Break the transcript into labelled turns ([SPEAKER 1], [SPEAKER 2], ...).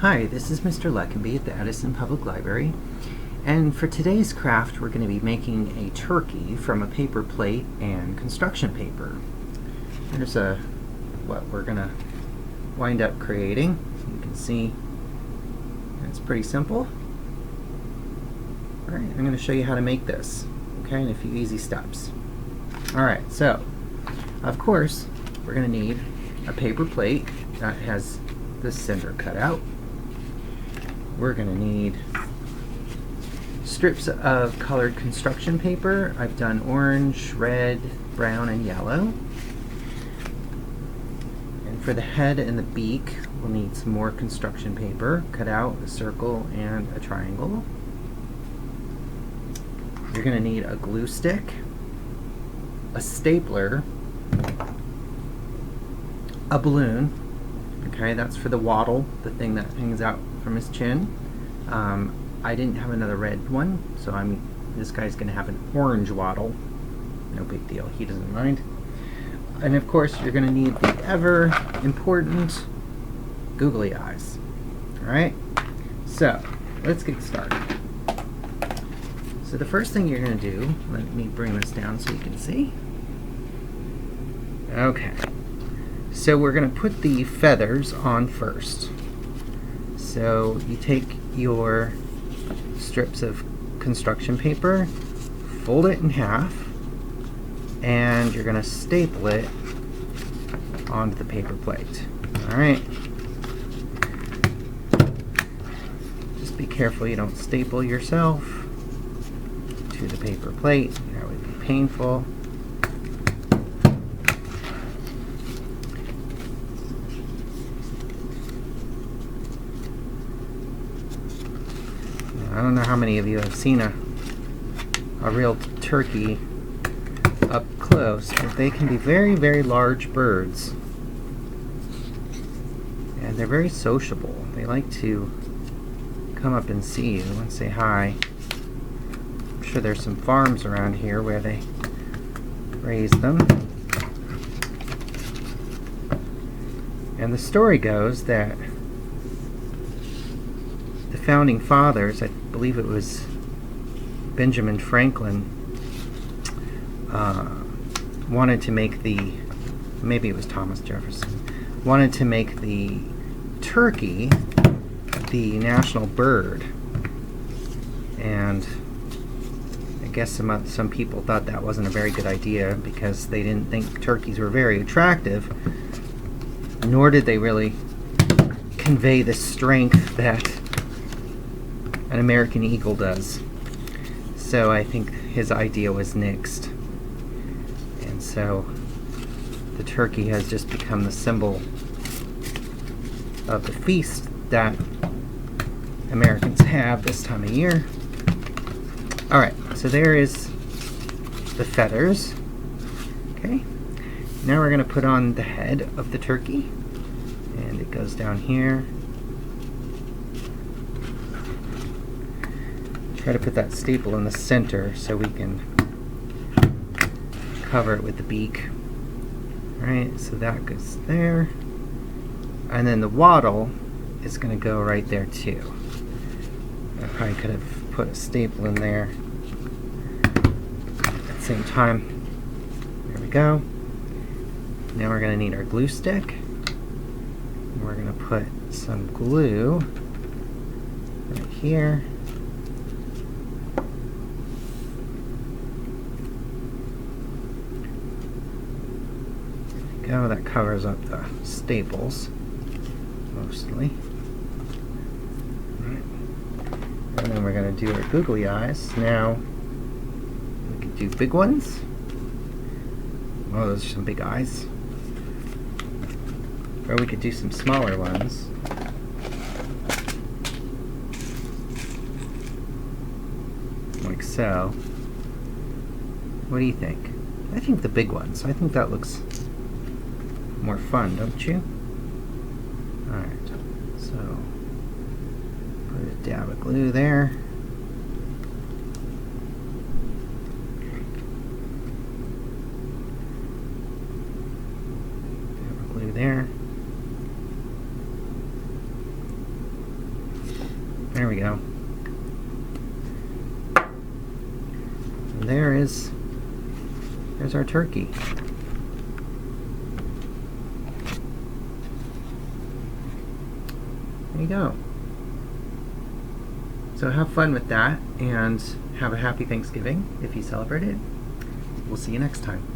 [SPEAKER 1] Hi, this is Mr. Leckenby at the Edison Public Library, and for today's craft we're going to be making a turkey from a paper plate and construction paper. Here's what we're going to wind up creating. You can see it's pretty simple. Alright, I'm going to show you how to make this, okay, in a few easy steps. Alright, so of course we're going to need a paper plate that has the center cut out. We're going to need strips of colored construction paper. I've done orange, red, brown, and yellow. And for the head and the beak, we'll need some more construction paper. Cut out a circle and a triangle. You're going to need a glue stick, a stapler, a balloon. Okay, that's for the waddle, the thing that hangs out from his chin. I didn't have another red one, so this guy's going to have an orange waddle. No big deal, he doesn't mind. And of course, you're going to need the ever important googly eyes. Alright, so let's get started. So the first thing you're going to do, let me bring this down so you can see. Okay. So we're going to put the feathers on first. So you take your strips of construction paper, fold it in half, and you're going to staple it onto the paper plate. Alright. Just be careful you don't staple yourself to the paper plate. That would be painful. I don't know how many of you have seen a real turkey up close, but they can be very, very large birds. And they're very sociable. They like to come up and see you and say hi. I'm sure there's some farms around here where they raise them. And the story goes that the founding fathers, I believe it was Benjamin Franklin, wanted to make maybe it was Thomas Jefferson, wanted to make the turkey the national bird. And I guess some people thought that wasn't a very good idea because they didn't think turkeys were very attractive, nor did they really convey the strength that an American eagle does. So I think his idea was nixed. And so the turkey has just become the symbol of the feast that Americans have this time of year. Alright, so there is the feathers. Okay. Now we're going to put on the head of the turkey. And it goes down here. Try to put that staple in the center so we can cover it with the beak. Alright, so that goes there. And then the waddle is going to go right there too. I probably could have put a staple in there at the same time. There we go. Now we're going to need our glue stick. We're going to put some glue right here. Go, that covers up the staples mostly. Right. And then we're going to do our googly eyes. Now we could do big ones. Oh, those are some big eyes. Or we could do some smaller ones. Like so. What do you think? I think the big ones. I think that looks more fun, don't you? Alright, so put a dab of glue there. Dab of glue there. There we go. And there's our turkey. There you go. So have fun with that, and have a happy Thanksgiving if you celebrate it. We'll see you next time.